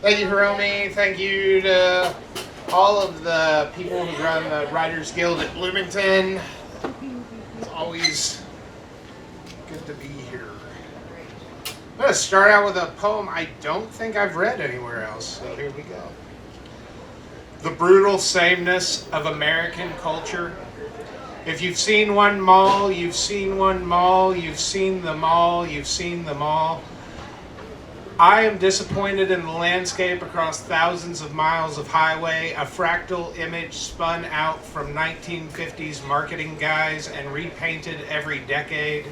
Thank you, Hiromi. Thank you to all of the people who run the Writers Guild at Bloomington. It's always good to be here. I'm going to start out with a poem I don't think I've read anywhere else, so here we go. The brutal sameness of American culture. If you've seen one mall, you've seen one mall, you've seen them all, you've seen them all. I am disappointed in the landscape across thousands of miles of highway, a fractal image spun out from 1950s marketing guys and repainted every decade,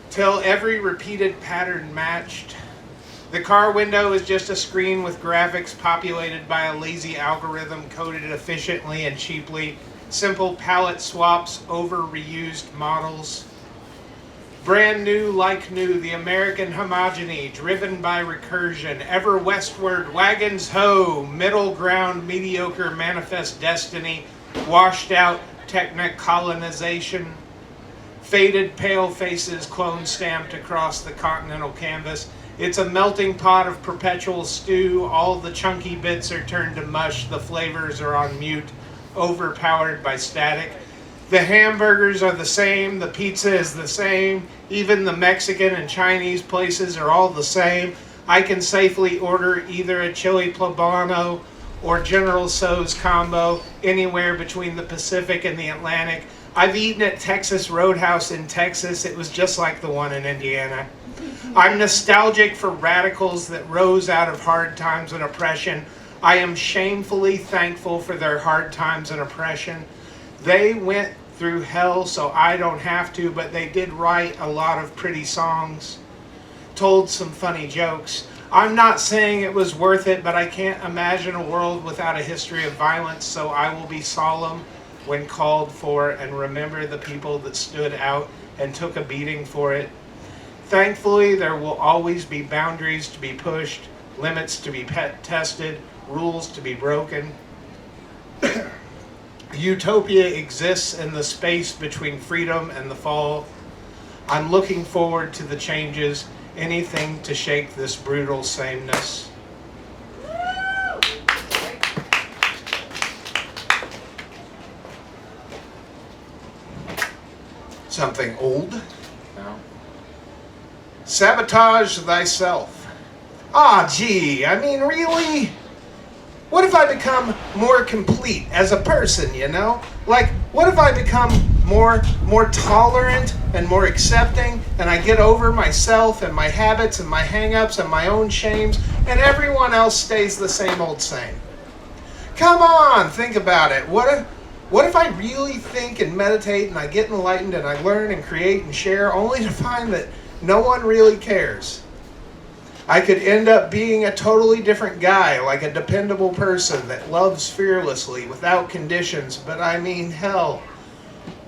till every repeated pattern matched. The car window is just a screen with graphics populated by a lazy algorithm coded efficiently and cheaply, simple palette swaps over reused models. Brand new like new, the American homogeny, driven by recursion, ever westward, wagons ho, middle ground, mediocre manifest destiny, washed out technicolonization, faded pale faces clone stamped across the continental canvas. It's a melting pot of perpetual stew, all the chunky bits are turned to mush, the flavors are on mute, overpowered by static. The hamburgers are the same, the pizza is the same, even the Mexican and Chinese places are all the same. I can safely order either a chili poblano or General Tso's combo anywhere between the Pacific and the Atlantic. I've eaten at Texas Roadhouse in Texas. It was just like the one in Indiana. I'm nostalgic for radicals that rose out of hard times and oppression. I am shamefully thankful for their hard times and oppression. They went through hell so I don't have to, but they did write a lot of pretty songs, told some funny jokes. I'm not saying it was worth it, but I can't imagine a world without a history of violence, so I will be solemn when called for and remember the people that stood out and took a beating for it. Thankfully, there will always be boundaries to be pushed, limits to be tested, rules to be broken. Utopia exists in the space between freedom and the fall. I'm looking forward to the changes, anything to shake this brutal sameness. Something old? No. Sabotage thyself. Ah, gee, I mean, really? What if I become more complete as a person, you know? Like, what if I become more tolerant and more accepting, and I get over myself and my habits and my hang-ups and my own shames, and everyone else stays the same old same? Come on, think about it. What if I really think and meditate and I get enlightened and I learn and create and share only to find that no one really cares? I could end up being a totally different guy, like a dependable person that loves fearlessly without conditions, but I mean, hell,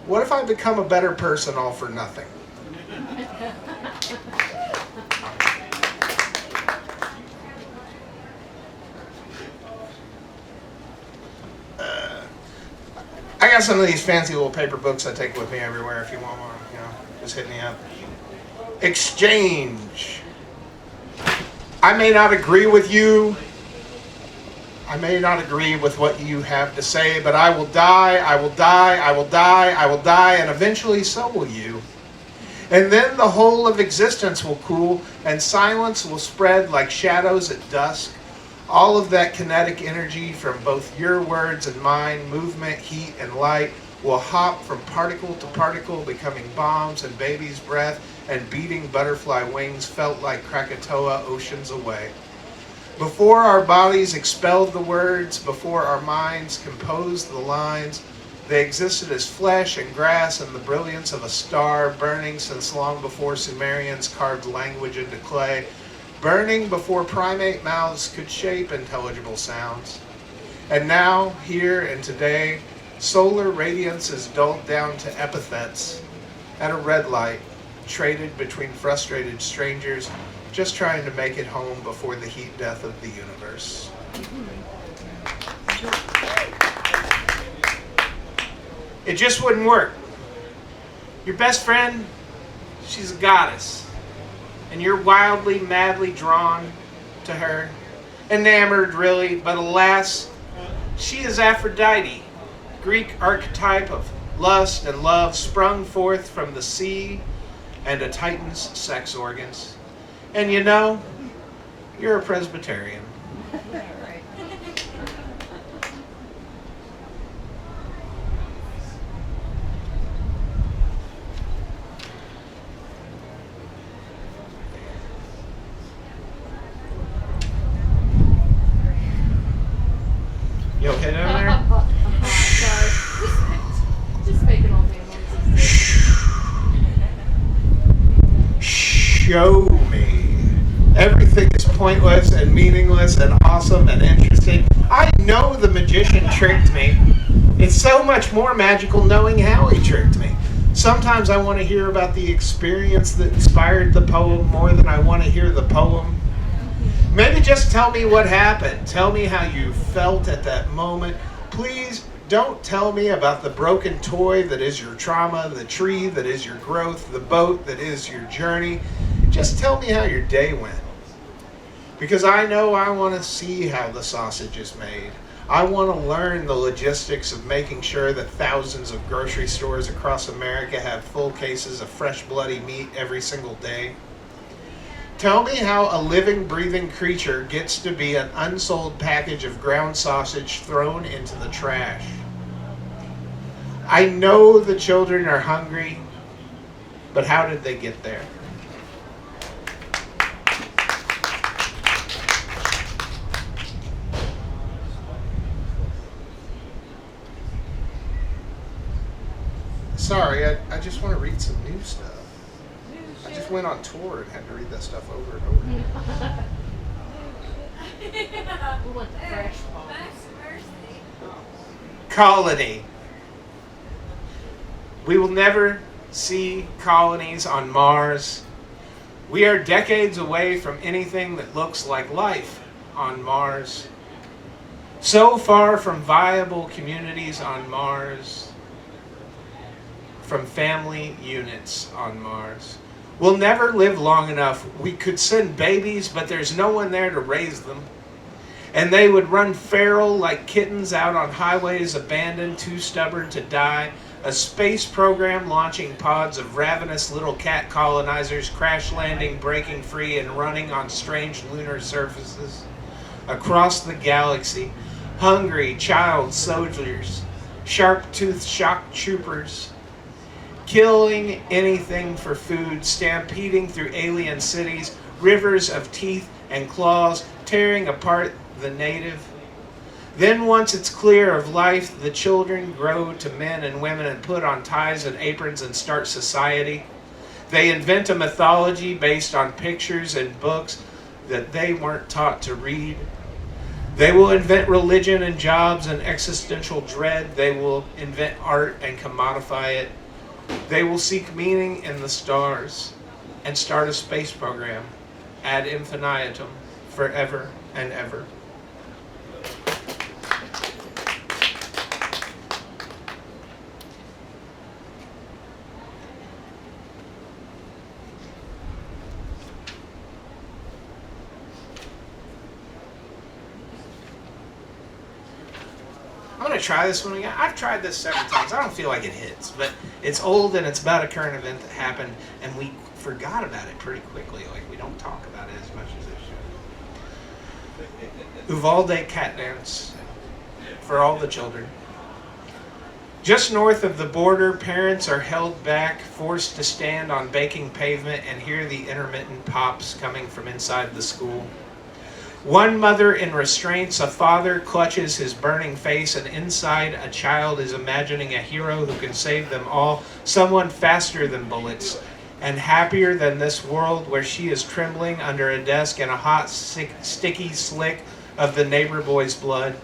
what if I become a better person all for nothing? I got some of these fancy little paper books I take with me everywhere if you want one, you know, just hit me up. Exchange. I may not agree with you. I may not agree with what you have to say, but I will die, I will die, I will die, I will die, and eventually so will you. And then the whole of existence will cool, and silence will spread like shadows at dusk. All of that kinetic energy from both your words and mine, movement, heat, and light, will hop from particle to particle, becoming bombs and baby's breath, and beating butterfly wings felt like Krakatoa oceans away. Before our bodies expelled the words, before our minds composed the lines, they existed as flesh and grass and the brilliance of a star, burning since long before Sumerians carved language into clay, burning before primate mouths could shape intelligible sounds. And now, here and today, solar radiance is dulled down to epithets at a red light, traded between frustrated strangers just trying to make it home before the heat death of the universe. It just wouldn't work. Your best friend, she's a goddess, and you're wildly, madly drawn to her. enamored really, but alas, she is Aphrodite, Greek archetype of lust and love sprung forth from the sea and a Titan's sex organs. And you know, you're a Presbyterian. You okay down there? Sorry. Just making all families. Show me. Everything is pointless and meaningless and awesome and interesting. I know the magician tricked me. It's so much more magical knowing how he tricked me. Sometimes I want to hear about the experience that inspired the poem more than I want to hear the poem. Maybe just tell me what happened. Tell me how you felt at that moment. Please don't tell me about the broken toy that is your trauma, the tree that is your growth, the boat that is your journey. Just tell me how your day went. Because I know I want to see how the sausage is made. I want to learn the logistics of making sure that thousands of grocery stores across America have full cases of fresh bloody meat every single day. Tell me how a living, breathing creature gets to be an unsold package of ground sausage thrown into the trash. I know the children are hungry, but how did they get there? Sorry, I just want to read some new stuff. I just went on tour and had to read that stuff over and over. We want the fresh ones. Colony. We will never see colonies on Mars. We are decades away from anything that looks like life on Mars. So far from viable communities on Mars. From family units on Mars. We'll never live long enough. We could send babies, but there's no one there to raise them. And they would run feral like kittens out on highways abandoned, too stubborn to die. A space program launching pods of ravenous little cat colonizers, crash landing, breaking free, and running on strange lunar surfaces. Across the galaxy, hungry child soldiers, sharp-toothed shock troopers, killing anything for food, stampeding through alien cities, rivers of teeth and claws, tearing apart the native. Then once it's clear of life, the children grow to men and women and put on ties and aprons and start society. They invent a mythology based on pictures and books that they weren't taught to read. They will invent religion and jobs and existential dread. They will invent art and commodify it. They will seek meaning in the stars and start a space program ad infinitum, forever and ever. I'm going to try this one again. I've tried this several times. I don't feel like it hits, but it's old and it's about a current event that happened, and we forgot about it pretty quickly. Like, we don't talk about it as much as it should. Uvalde cat dance for all the children. Just north of the border, parents are held back, forced to stand on baking pavement and hear the intermittent pops coming from inside the school. One mother in restraints, a father clutches his burning face, and inside a child is imagining a hero who can save them all, someone faster than bullets, and happier than this world where she is trembling under a desk in a hot, sticky slick of the neighbor boy's blood.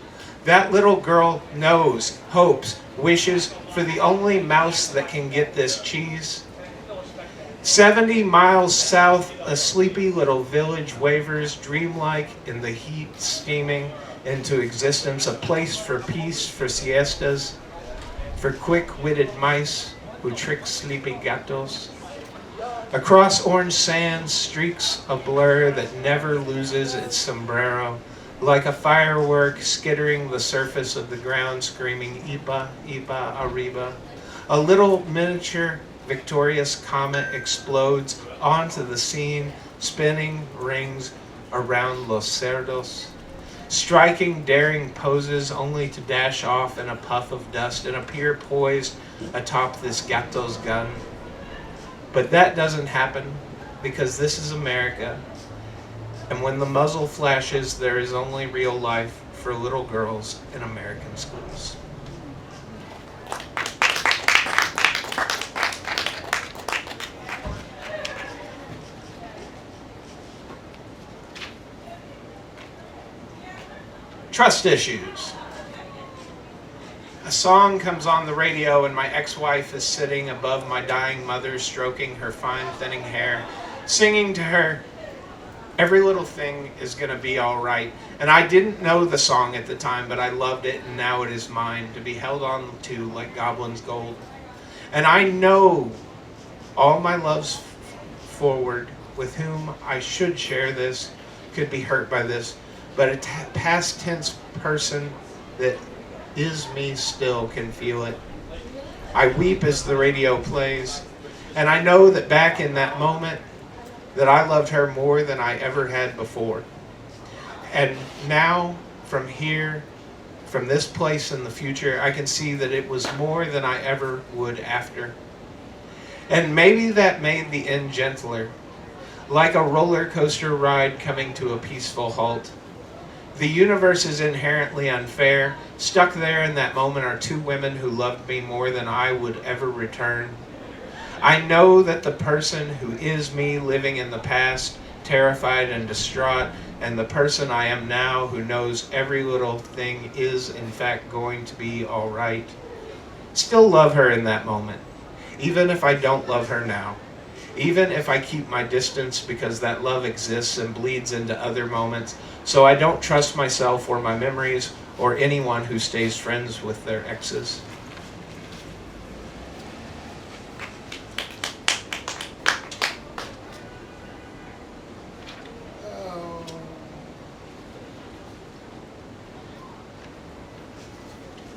That little girl knows, hopes, wishes for the only mouse that can get this cheese. 70 miles south, a sleepy little village wavers, dreamlike in the heat, steaming into existence, a place for peace, for siestas, for quick-witted mice who trick sleepy gatos. Across orange sands, streaks a blur that never loses its sombrero, like a firework skittering the surface of the ground, screaming Ipa, Ipa, Arriba. A little miniature victorious comet explodes onto the scene, spinning rings around Los Cerdos, striking daring poses only to dash off in a puff of dust and appear poised atop this gato's gun. But that doesn't happen because this is America, and when the muzzle flashes, there is only real life for little girls in American schools. Trust issues. A song comes on the radio and my ex-wife is sitting above my dying mother, stroking her fine thinning hair, singing to her, "Every little thing is gonna be all right." And I didn't know the song at the time, but I loved it, and now it is mine to be held on to like goblin's gold. And I know all my loves forward, with whom I should share this, could be hurt by this, but a past tense person that is me still can feel it. I weep as the radio plays, and I know that back in that moment that I loved her more than I ever had before. And now, from here, from this place in the future, I can see that it was more than I ever would after. And maybe that made the end gentler, like a roller coaster ride coming to a peaceful halt. The universe is inherently unfair. Stuck there in that moment are two women who loved me more than I would ever return. I know that the person who is me living in the past, terrified and distraught, and the person I am now who knows every little thing is in fact going to be all right, still love her in that moment, even if I don't love her now. Even if I keep my distance because that love exists and bleeds into other moments, so I don't trust myself or my memories or anyone who stays friends with their exes.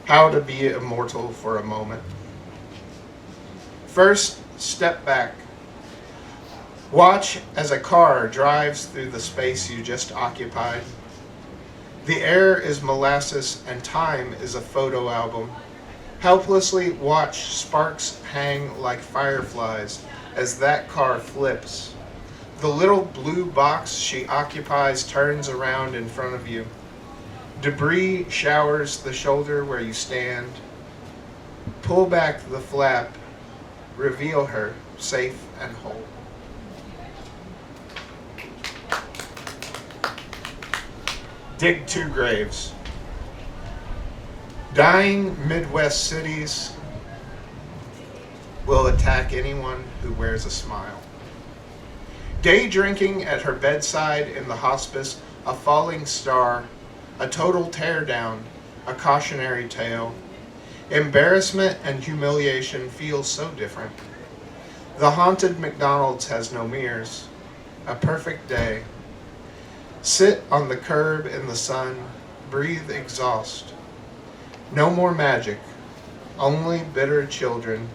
How to be immortal for a moment. First, step back. Watch as a car drives through the space you just occupied. The air is molasses and time is a photo album. Helplessly watch sparks hang like fireflies as that car flips. The little blue box she occupies turns around in front of you. Debris showers the shoulder where you stand. Pull back the flap. Reveal her safe and whole. Dig two graves. Dying Midwest cities will attack anyone who wears a smile. Day drinking at her bedside in the hospice, a falling star, a total teardown, a cautionary tale. Embarrassment and humiliation feel so different. The haunted McDonald's has no mirrors. A perfect day. Sit on the curb in the sun, breathe exhaust. No more magic, only bitter children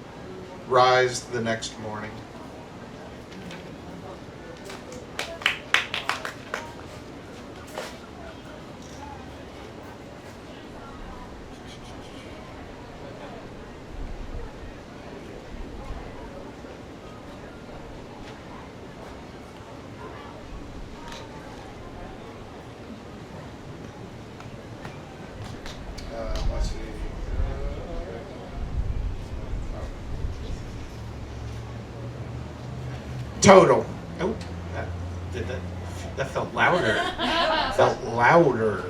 rise the next morning. Let's see. Total. Oh, that felt louder. Felt louder.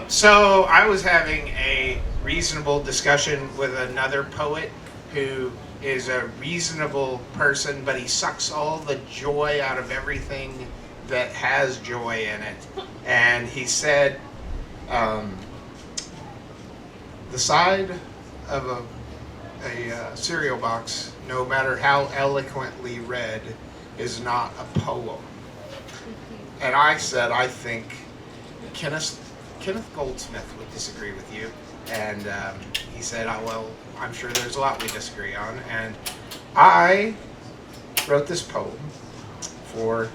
So I was having a reasonable discussion with another poet who is a reasonable person, but he sucks all the joy out of everything that has joy in it. And he said, the side of a cereal box, no matter how eloquently read, is not a poem. And I said, I think Kenneth Goldsmith would disagree with you. And he said, oh, well, I'm sure there's a lot we disagree on. And I wrote this poem for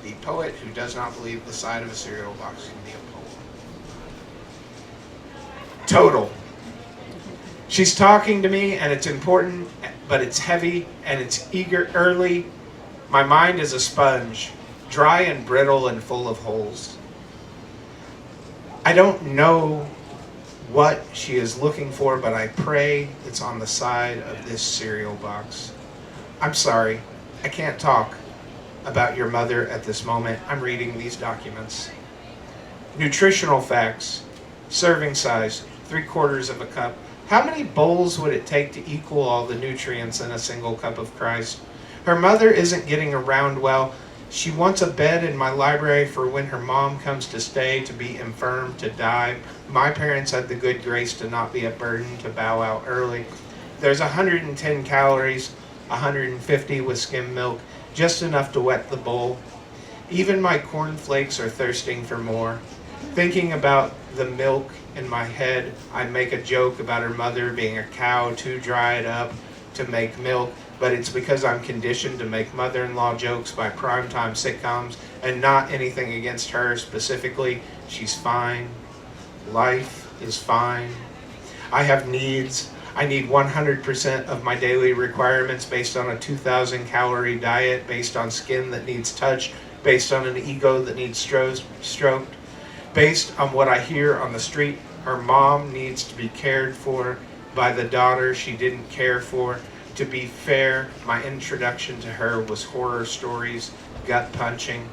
the poet who does not believe the side of a cereal box can be a poem. Total. She's talking to me, and it's important, but it's heavy, and it's early. My mind is a sponge, dry and brittle and full of holes. I don't know what she is looking for, but I pray it's on the side of this cereal box. I'm sorry, I can't talk about your mother at this moment. I'm reading these documents. Nutritional facts, serving size, 3/4 of a cup. How many bowls would it take to equal all the nutrients in a single cup of Christ? Her mother isn't getting around well. She wants a bed in my library for when her mom comes to stay, to be infirm, to die. My parents had the good grace to not be a burden, to bow out early. There's 110 calories, 150 with skim milk, just enough to wet the bowl. Even my cornflakes are thirsting for more. Thinking about the milk in my head, I make a joke about her mother being a cow too dried up to make milk, but it's because I'm conditioned to make mother-in-law jokes by primetime sitcoms, and not anything against her specifically. She's fine. Life is fine. I have needs. I need 100% of my daily requirements based on a 2,000 calorie diet, based on skin that needs touch, based on an ego that needs stroked, based on what I hear on the street. Her mom needs to be cared for by the daughter she didn't care for. To be fair, my introduction to her was horror stories, gut punching,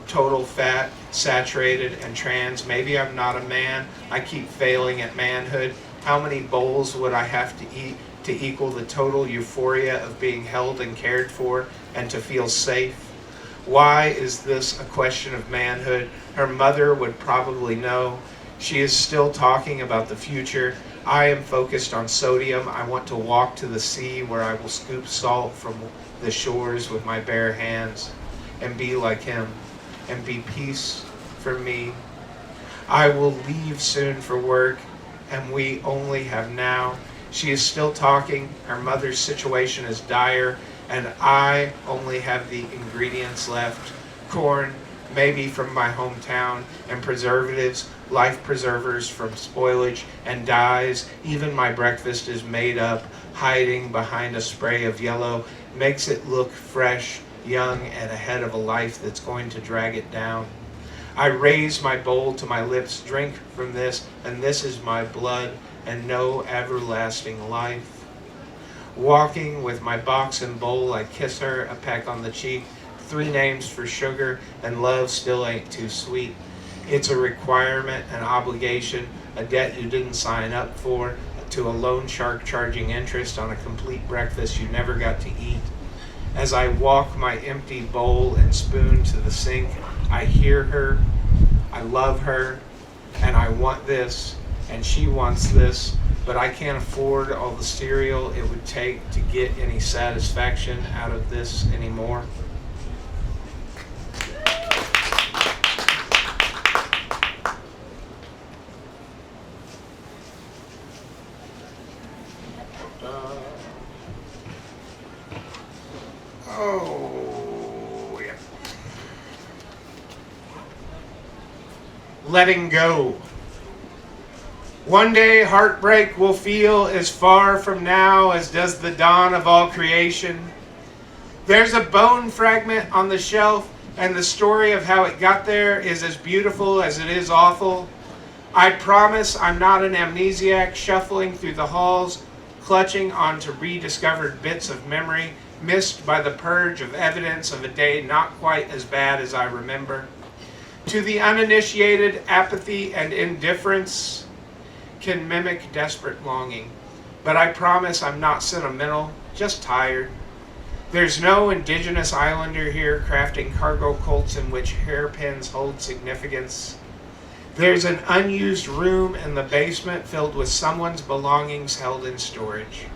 total fat, saturated, and trans. Maybe I'm not a man. I keep failing at manhood. How many bowls would I have to eat to equal the total euphoria of being held and cared for and to feel safe? Why is this a question of manhood? Her mother would probably know. She is still talking about the future. I am focused on sodium. I want to walk to the sea where I will scoop salt from the shores with my bare hands and be like him and be peace for me. I will leave soon for work, and we only have now. She is still talking. Her mother's situation is dire, and I only have the ingredients left. Corn, maybe from my hometown, and preservatives, life preservers from spoilage and dyes. Even my breakfast is made up, hiding behind a spray of yellow, makes it look fresh, young, and ahead of a life that's going to drag it down. I raise my bowl to my lips, drink from this, and this is my blood, and no everlasting life. Walking with my box and bowl, I kiss her, a peck on the cheek, 3 names for sugar, and love still ain't too sweet. It's a requirement, an obligation, a debt you didn't sign up for, to a loan shark charging interest on a complete breakfast you never got to eat. As I walk my empty bowl and spoon to the sink, I hear her, I love her, and I want this, and she wants this, but I can't afford all the cereal it would take to get any satisfaction out of this anymore. Oh, yeah. Letting go. One day heartbreak will feel as far from now as does the dawn of all creation. There's a bone fragment on the shelf, and the story of how it got there is as beautiful as it is awful. I promise I'm not an amnesiac shuffling through the halls, clutching onto rediscovered bits of memory, missed by the purge of evidence of a day not quite as bad as I remember. To the uninitiated, apathy and indifference can mimic desperate longing, but I promise I'm not sentimental, just tired. There's no indigenous islander here crafting cargo cults in which hairpins hold significance. There's an unused room in the basement filled with someone's belongings held in storage.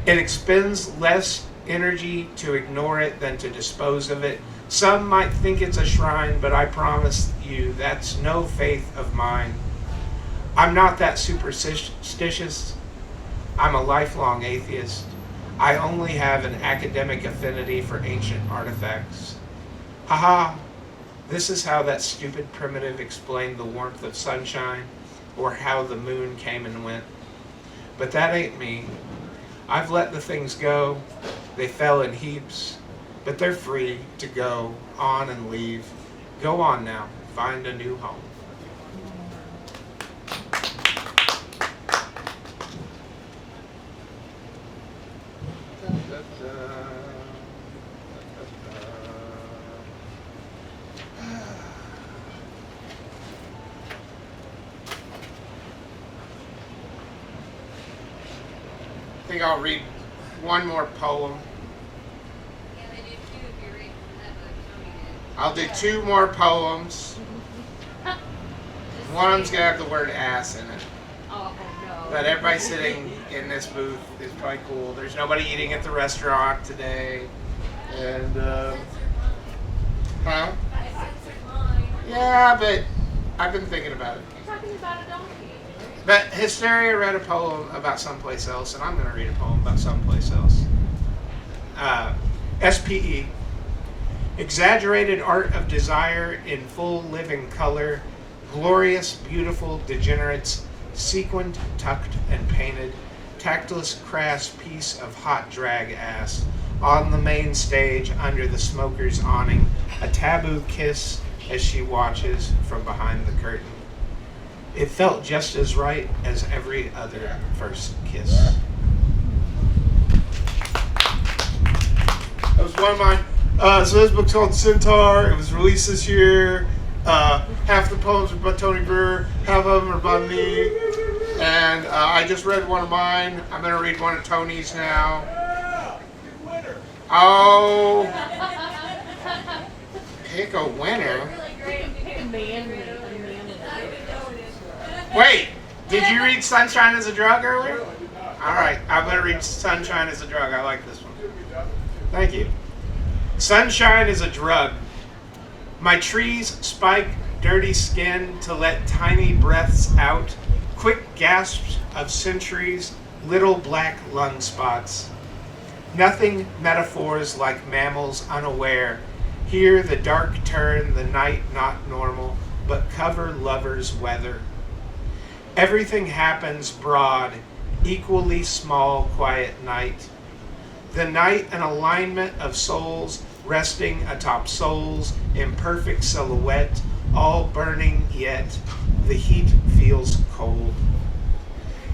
It expends less energy to ignore it than to dispose of it. Some might think it's a shrine, but I promise you that's no faith of mine. I'm not that superstitious. I'm a lifelong atheist. I only have an academic affinity for ancient artifacts. Haha, this is how that stupid primitive explained the warmth of sunshine, or how the moon came and went. But that ain't me. I've let the things go. They fell in heaps, but they're free to go on and leave. Go on now, find a new home. I think I'll read one more poem. Yeah, they do too if you're reading from that book. Tony did. I'll do two more poems. One of them's gonna have the word ass in it. Oh, no. But everybody sitting in this booth is probably cool. There's nobody eating at the restaurant today. And, huh? I censored mine. Yeah, but I've been thinking about it. You're talking about a donkey. But Hysteria read a poem about someplace else, and I'm going to read a poem about someplace else. SPE. Exaggerated art of desire in full living color, glorious, beautiful degenerates, sequined, tucked, and painted, tactless, crass piece of hot drag ass, on the main stage under the smoker's awning, a taboo kiss as she watches from behind the curtain. It felt just as right as every other first kiss. That was one of mine. So this book's called Centaur. It was released this year. Half the poems are by Tony Brewer, half of them are by me. And I just read one of mine. I'm going to read one of Tony's now. Oh, pick a winner. Really great. Pick a manly. Wait, did you read Sunshine as a Drug earlier? All right, I'm going to read Sunshine as a Drug. I like this one. Thank you. Sunshine is a drug. My trees spike dirty skin to let tiny breaths out, quick gasps of centuries, little black lung spots. Nothing metaphors like mammals unaware. Here the dark turn, the night not normal, but cover lovers' weather. Everything happens broad, equally small, quiet night. The night an alignment of souls resting atop souls, imperfect silhouette, all burning yet the heat feels cold.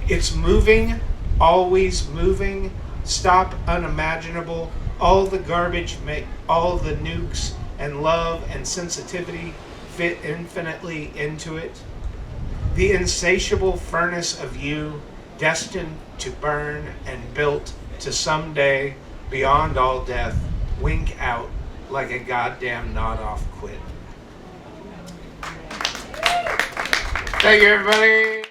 It's moving, always moving, stop unimaginable, all the garbage, all the nukes and love and sensitivity fit infinitely into it. The insatiable furnace of you, destined to burn and built to someday, beyond all death, wink out like a goddamn nod-off quit. Thank you, everybody.